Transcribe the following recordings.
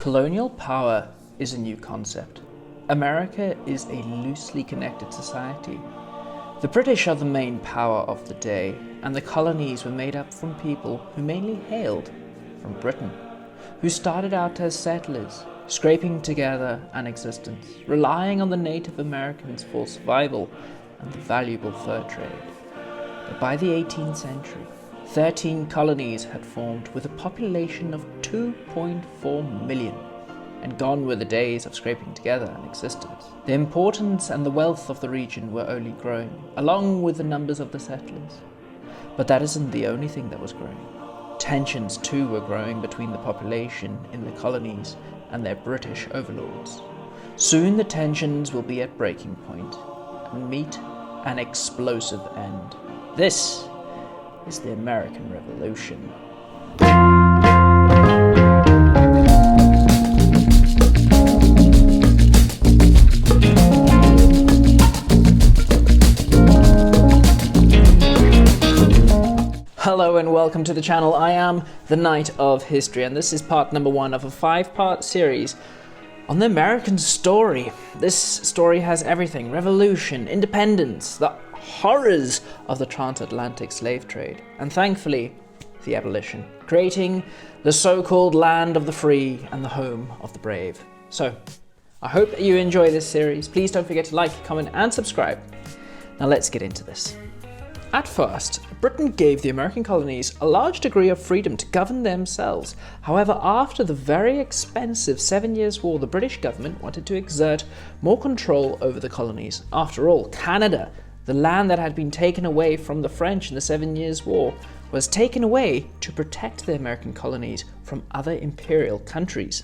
Colonial power is a new concept. America is a loosely connected society. The British are the main power of the day, and the colonies were made up from people who mainly hailed from Britain, who started out as settlers, scraping together an existence, relying on the Native Americans for survival and the valuable fur trade. But by the 18th century, 13 colonies had formed with a population of 2.4 million, and gone were the days of scraping together an existence. The importance and the wealth of the region were only growing, along with the numbers of the settlers. But that isn't the only thing that was growing. Tensions too were growing between the population in the colonies and their British overlords. Soon the tensions will be at breaking point and meet an explosive end. This is the American Revolution. Hello and welcome to the channel. I am the Knight of History, and this is part number 1 of a 5-part series on the American story. This story has everything: revolution, independence, the horrors of the transatlantic slave trade, and thankfully, the abolition, creating the so-called land of the free and the home of the brave. So, I hope that you enjoy this series. Please don't forget to like, comment, and subscribe. Now let's get into this. At first, Britain gave the American colonies a large degree of freedom to govern themselves. However, after the very expensive 7 Years' War, the British government wanted to exert more control over the colonies. After all, Canada, the land that had been taken away from the French in the 7 Years' War, was taken away to protect the American colonies from other imperial countries.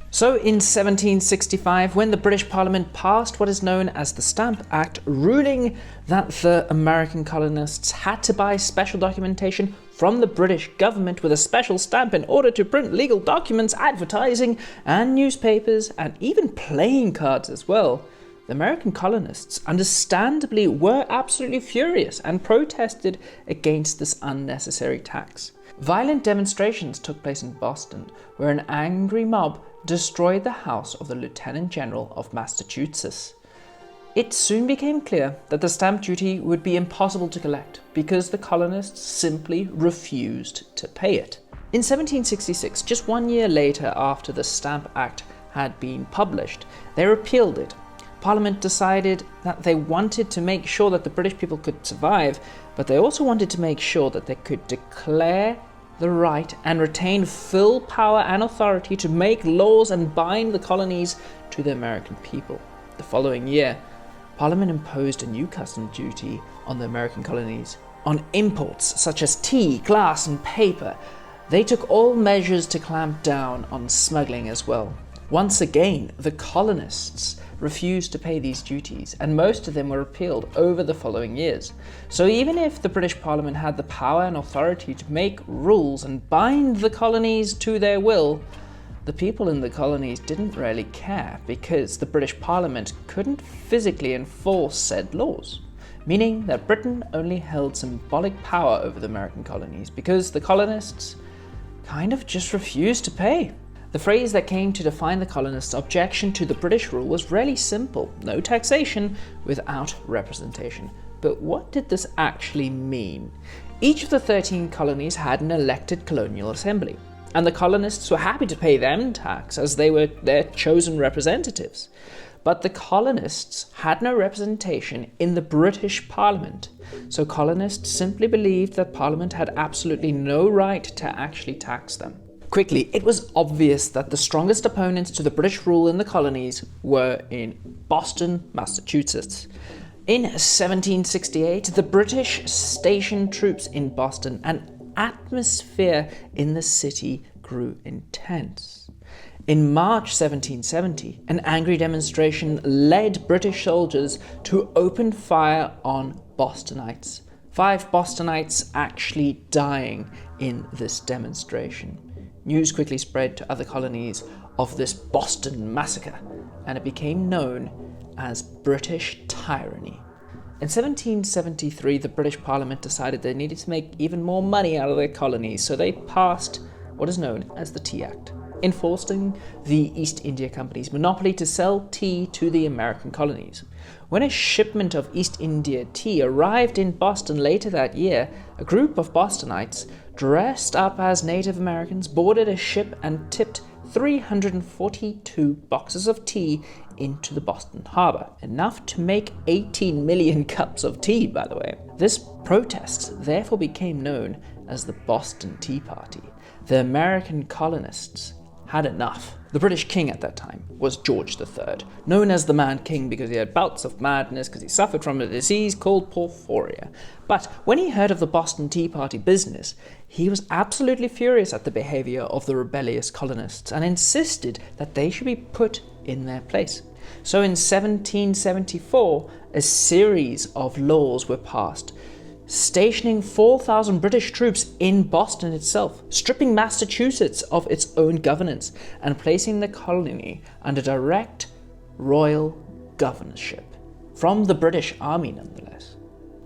So in 1765, when the British Parliament passed what is known as the Stamp Act, ruling that the American colonists had to buy special documentation from the British government with a special stamp in order to print legal documents, advertising, and newspapers, and even playing cards as well, the American colonists understandably were absolutely furious and protested against this unnecessary tax. Violent demonstrations took place in Boston, where an angry mob destroyed the house of the Lieutenant General of Massachusetts. It soon became clear that the stamp duty would be impossible to collect because the colonists simply refused to pay it. In 1766, just 1 year later after the Stamp Act had been published, they repealed it. Parliament decided that they wanted to make sure that the British people could survive, but they also wanted to make sure that they could declare the right and retain full power and authority to make laws and bind the colonies to the American people. The following year, Parliament imposed a new custom duty on the American colonies on imports such as tea, glass, and paper. They took all measures to clamp down on smuggling as well. Once again, the colonists refused to pay these duties, and most of them were repealed over the following years. So even if the British Parliament had the power and authority to make rules and bind the colonies to their will, the people in the colonies didn't really care because the British Parliament couldn't physically enforce said laws, meaning that Britain only held symbolic power over the American colonies because the colonists kind of just refused to pay. The phrase that came to define the colonists' objection to the British rule was really simple: no taxation without representation. But what did this actually mean? Each of the 13 colonies had an elected colonial assembly, and the colonists were happy to pay them tax as they were their chosen representatives. But the colonists had no representation in the British Parliament, so colonists simply believed that Parliament had absolutely no right to actually tax them. Quickly, it was obvious that the strongest opponents to the British rule in the colonies were in Boston, Massachusetts. In 1768, the British stationed troops in Boston, and atmosphere in the city grew intense. In March 1770, an angry demonstration led British soldiers to open fire on Bostonites. 5 Bostonites actually dying in this demonstration. News quickly spread to other colonies of this Boston Massacre, and it became known as British tyranny. In 1773, the British Parliament decided they needed to make even more money out of their colonies, so they passed what is known as the Tea Act. enforcing the East India Company's monopoly to sell tea to the American colonies. When a shipment of East India tea arrived in Boston later that year, a group of Bostonites, dressed up as Native Americans, boarded a ship and tipped 342 boxes of tea into the Boston harbor. Enough to make 18 million cups of tea, by the way. This protest therefore became known as the Boston Tea Party. The American colonists had enough. The British king at that time was George III, known as the Mad King because he had bouts of madness because he suffered from a disease called porphyria. But when he heard of the Boston Tea Party business, he was absolutely furious at the behavior of the rebellious colonists and insisted that they should be put in their place. So in 1774, a series of laws were passed, stationing 4,000 British troops in Boston itself, stripping Massachusetts of its own governance, and placing the colony under direct royal governorship, from the British Army nonetheless.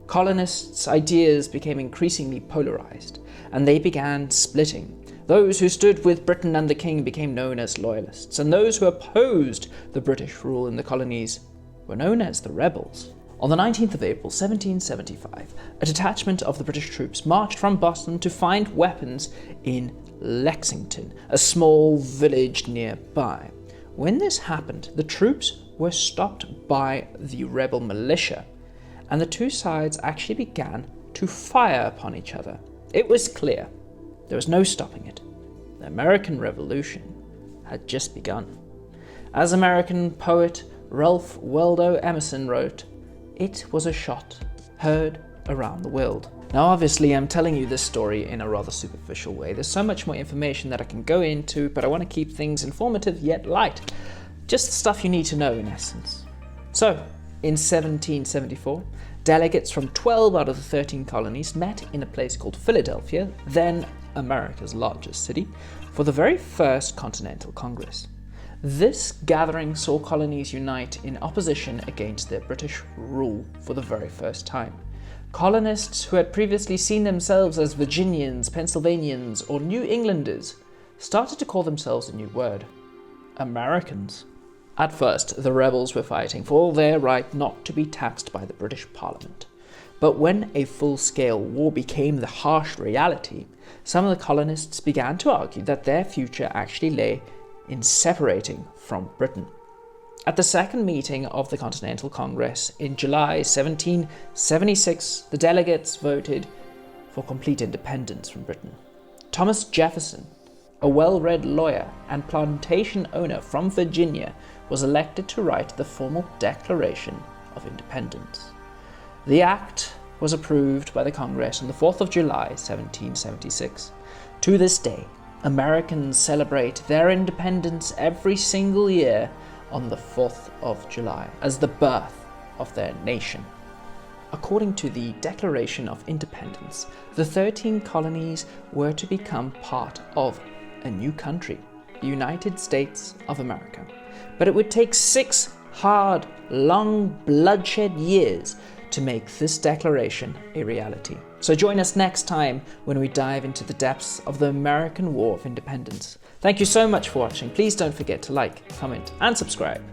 Colonists' ideas became increasingly polarized, and they began splitting. Those who stood with Britain and the king became known as loyalists, and those who opposed the British rule in the colonies were known as the rebels. On the 19th of April 1775, a detachment of the British troops marched from Boston to find weapons in Lexington, a small village nearby. When this happened, the troops were stopped by the rebel militia, and the two sides actually began to fire upon each other. It was clear there was no stopping it. The American Revolution had just begun. As American poet Ralph Waldo Emerson wrote, "It was a shot heard around the world." Now obviously I'm telling you this story in a rather superficial way. There's so much more information that I can go into, but I want to keep things informative yet light. Just the stuff you need to know in essence. So, in 1774, delegates from 12 out of the 13 colonies met in a place called Philadelphia, then America's largest city, for the very first Continental Congress. This gathering saw colonies unite in opposition against their British rule for the very first time. Colonists who had previously seen themselves as Virginians, Pennsylvanians, or New Englanders started to call themselves a new word: Americans. At first, the rebels were fighting for their right not to be taxed by the British Parliament. But when a full-scale war became the harsh reality, some of the colonists began to argue that their future actually lay in separating from Britain. At the second meeting of the Continental Congress in July 1776, the delegates voted for complete independence from Britain. Thomas Jefferson, a well-read lawyer and plantation owner from Virginia, was elected to write the formal Declaration of Independence. The act was approved by the Congress on the 4th of July, 1776. To this day, Americans celebrate their independence every single year on the 4th of July as the birth of their nation. According to the Declaration of Independence, the 13 colonies were to become part of a new country, the United States of America. But it would take 6 hard, long, bloodshed years to make this declaration a reality. So join us next time when we dive into the depths of the American War of Independence. Thank you so much for watching. Please don't forget to like, comment, and subscribe.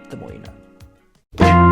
The more you know.